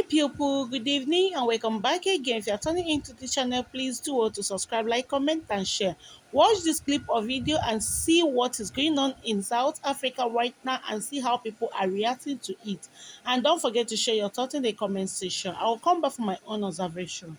people, good evening and welcome back again. If you're turning into the channel, please do to subscribe, like, comment, and share. Watch this clip or video and see what is going on in South Africa right now and see how people are reacting to it. And don't forget to share your thoughts in the comment section. I will come back for my own observation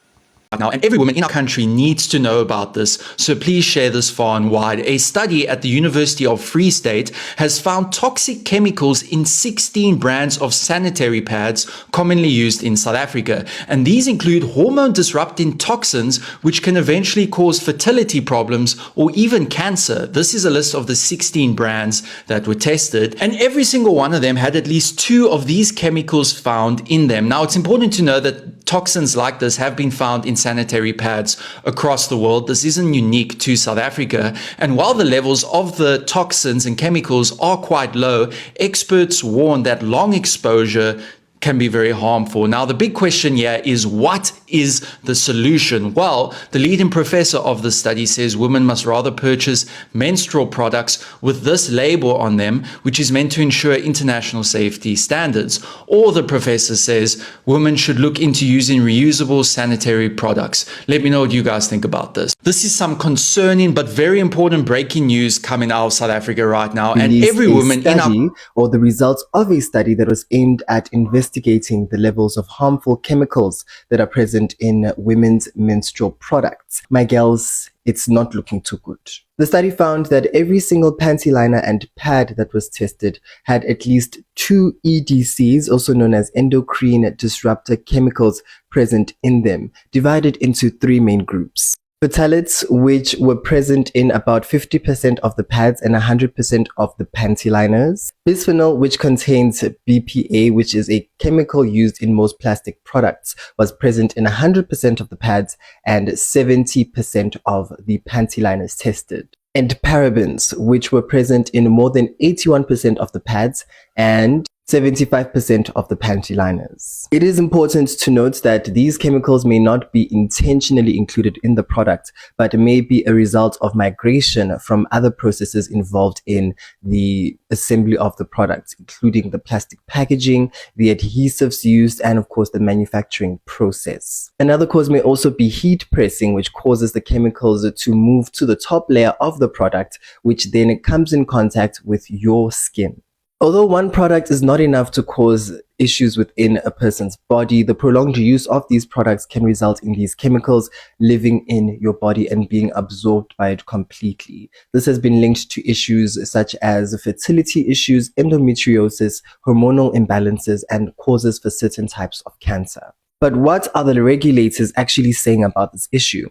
now, and every woman in our country needs to know about this, so please share this far and wide. A study at the University of Free State has found toxic chemicals in 16 brands of sanitary pads commonly used in South Africa, and these include hormone-disrupting toxins which can eventually cause fertility problems or even cancer. This is a list of the 16 brands that were tested, and every single one of them had at least 2 of these chemicals found in them. Now, it's important to know that toxins like this have been found in sanitary pads across the world. This isn't unique to South Africa. And while the levels of the toxins and chemicals are quite low, experts warn that long exposure can be very harmful. Now, the big question here is, what is the solution? Well, the leading professor of the study says women must rather purchase menstrual products with this label on them, which is meant to ensure international safety standards. Or the professor says women should look into using reusable sanitary products. Let me know what you guys think about this. This is some concerning but very important breaking news coming out of South Africa right now. And every woman in our or the results of a study that was aimed at investigating the levels of harmful chemicals that are present in women's menstrual products. My girls, it's not looking too good. The study found that every single panty liner and pad that was tested had at least 2 EDCs, also known as endocrine disruptor chemicals, present in them, divided into 3 main groups. Phthalates, which were present in about 50% of the pads and 100% of the panty liners. Bisphenol, which contains BPA, which is a chemical used in most plastic products, was present in 100% of the pads and 70% of the panty liners tested. And parabens, which were present in more than 81% of the pads and 75% of the panty liners. It is important to note that these chemicals may not be intentionally included in the product, but may be a result of migration from other processes involved in the assembly of the product, including the plastic packaging, the adhesives used, and of course the manufacturing process. Another cause may also be heat pressing, which causes the chemicals to move to the top layer of the product, which then comes in contact with your skin. Although one product is not enough to cause issues within a person's body, the prolonged use of these products can result in these chemicals living in your body and being absorbed by it completely. This has been linked to issues such as fertility issues, endometriosis, hormonal imbalances, and causes for certain types of cancer. But what are the regulators actually saying about this issue?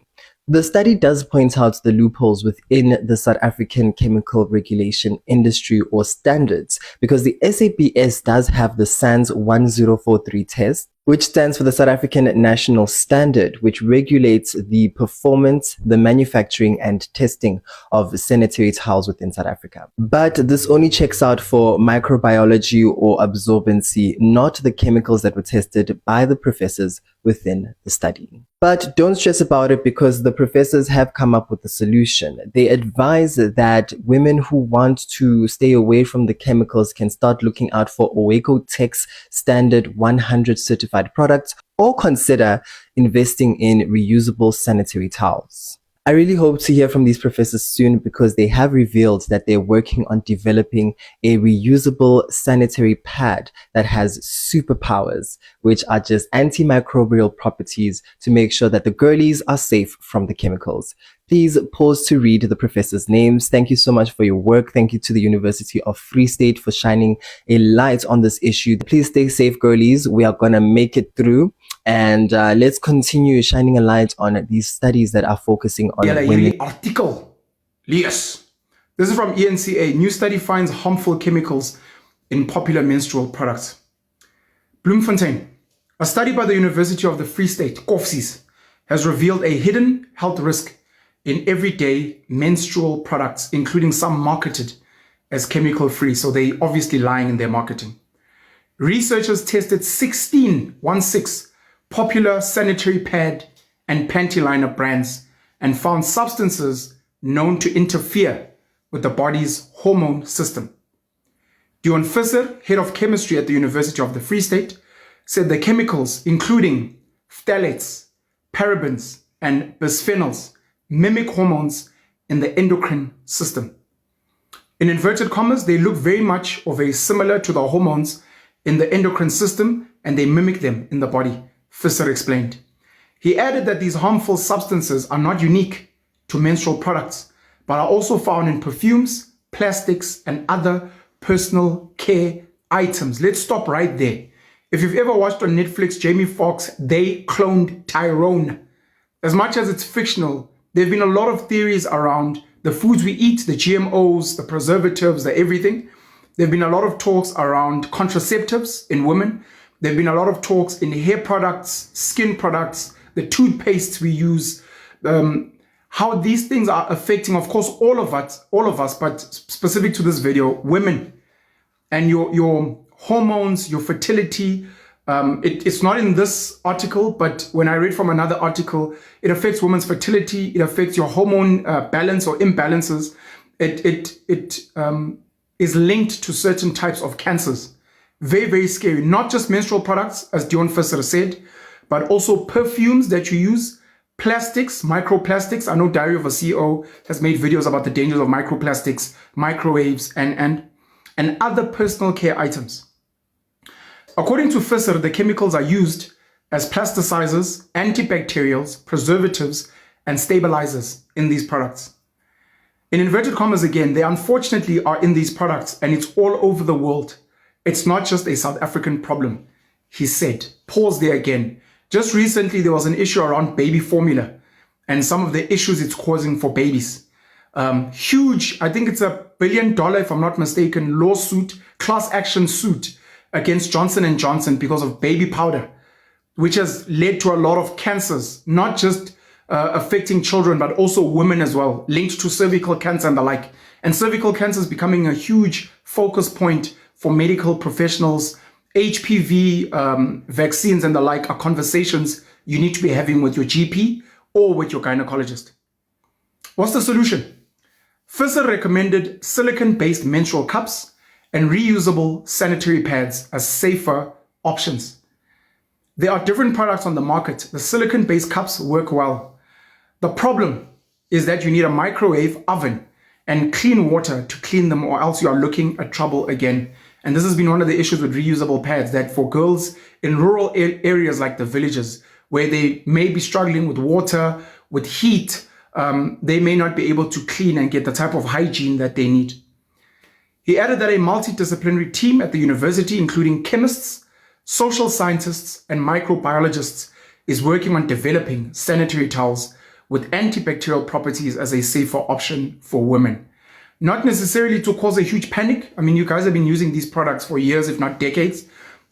The study does point out the loopholes within the South African chemical regulation industry or standards, because the SAPS does have the SANS 1043 test, which stands for the South African National Standard, which regulates the performance, the manufacturing, and testing of sanitary towels within South Africa. But this only checks out for microbiology or absorbency, not the chemicals that were tested by the professors within the study. But don't stress about it, because the professors have come up with a solution. They advise that women who want to stay away from the chemicals can start looking out for Oweko Tech's standard 100 certified products, or consider investing in reusable sanitary towels. I really hope to hear from these professors soon, because they have revealed that they're working on developing a reusable sanitary pad that has superpowers, which are just antimicrobial properties to make sure that the girlies are safe from the chemicals. Please pause to read the professors' names. Thank you so much for your work. Thank you to the University of Free State for shining a light on this issue. Please stay safe, girlies. We are gonna make it through. And let's continue shining a light on these studies that are focusing on women. Artikel. Lees. This is from ENCA. New study finds harmful chemicals in popular menstrual products. Bloemfontein. A study by the University of the Free State, COFSIS, has revealed a hidden health risk in everyday menstrual products, including some marketed as chemical-free. So they obviously lying in their marketing. Researchers tested 16 popular sanitary pad and panty liner brands and found substances known to interfere with the body's hormone system. Dion Visser, head of chemistry at the University of the Free State, said the chemicals, including phthalates, parabens, and bisphenols, mimic hormones in the endocrine system. In inverted commas, they look very much or very similar to the hormones in the endocrine system, and they mimic them in the body, Visser explained. He added that these harmful substances are not unique to menstrual products, but are also found in perfumes, plastics, and other personal care items. Let's stop right there. If you've ever watched on Netflix, Jamie Foxx, They Cloned Tyrone. As much as it's fictional, there have been a lot of theories around the foods we eat, the GMOs, the preservatives, the everything. There have been a lot of talks around contraceptives in women. There have been a lot of talks in hair products, skin products, the toothpastes we use, how these things are affecting, of course, all of us, but specific to this video, women and your hormones, your fertility. It's not in this article, but when I read from another article, it affects women's fertility. It affects your hormone balance or imbalances. It is linked to certain types of cancers. Very, very scary. Not just menstrual products, as Dion Visser said, but also perfumes that you use, plastics, microplastics. I know Diary of a CEO has made videos about the dangers of microplastics, microwaves, and other personal care items. According to Visser, the chemicals are used as plasticizers, antibacterials, preservatives, and stabilizers in these products. In inverted commas again, they unfortunately are in these products, and it's all over the world. It's not just a South African problem, he said. Pause there again. Just recently, there was an issue around baby formula and some of the issues it's causing for babies. Huge, I think it's $1 billion, if I'm not mistaken, lawsuit, class action suit against Johnson & Johnson because of baby powder, which has led to a lot of cancers, not just affecting children, but also women as well, linked to cervical cancer and the like. And cervical cancer is becoming a huge focus point for medical professionals. HPV vaccines and the like are conversations you need to be having with your GP or with your gynecologist. What's the solution? Visser recommended silicone-based menstrual cups and reusable sanitary pads as safer options. There are different products on the market. The silicone-based cups work well. The problem is that you need a microwave oven and clean water to clean them, or else you are looking at trouble again. And this has been one of the issues with reusable pads, that for girls in rural areas like the villages, where they may be struggling with water, with heat, they may not be able to clean and get the type of hygiene that they need. He added that a multidisciplinary team at the university, including chemists, social scientists, and microbiologists, is working on developing sanitary towels with antibacterial properties as a safer option for women. Not necessarily to cause a huge panic. I mean, you guys have been using these products for years, if not decades,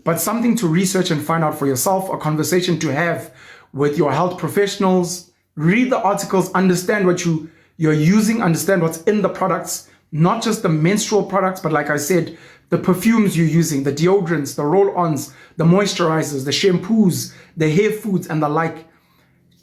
but something to research and find out for yourself, a conversation to have with your health professionals. Read the articles, understand what you're using, understand what's in the products, not just the menstrual products, but like I said, the perfumes you're using, the deodorants, the roll-ons, the moisturizers, the shampoos, the hair foods, and the like.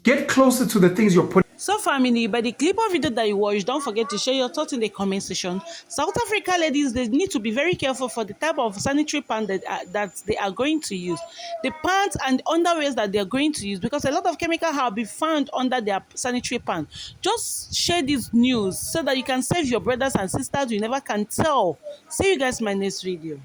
Get closer to the things you're putting. So family, by the clip or video that you watch, don't forget to share your thoughts in the comment section. South Africa ladies, they need to be very careful for the type of sanitary pants that they are going to use. The pants and underwears that they are going to use, because a lot of chemicals have been found under their sanitary pants. Just share this news so that you can save your brothers and sisters you never can tell. See you guys in my next video.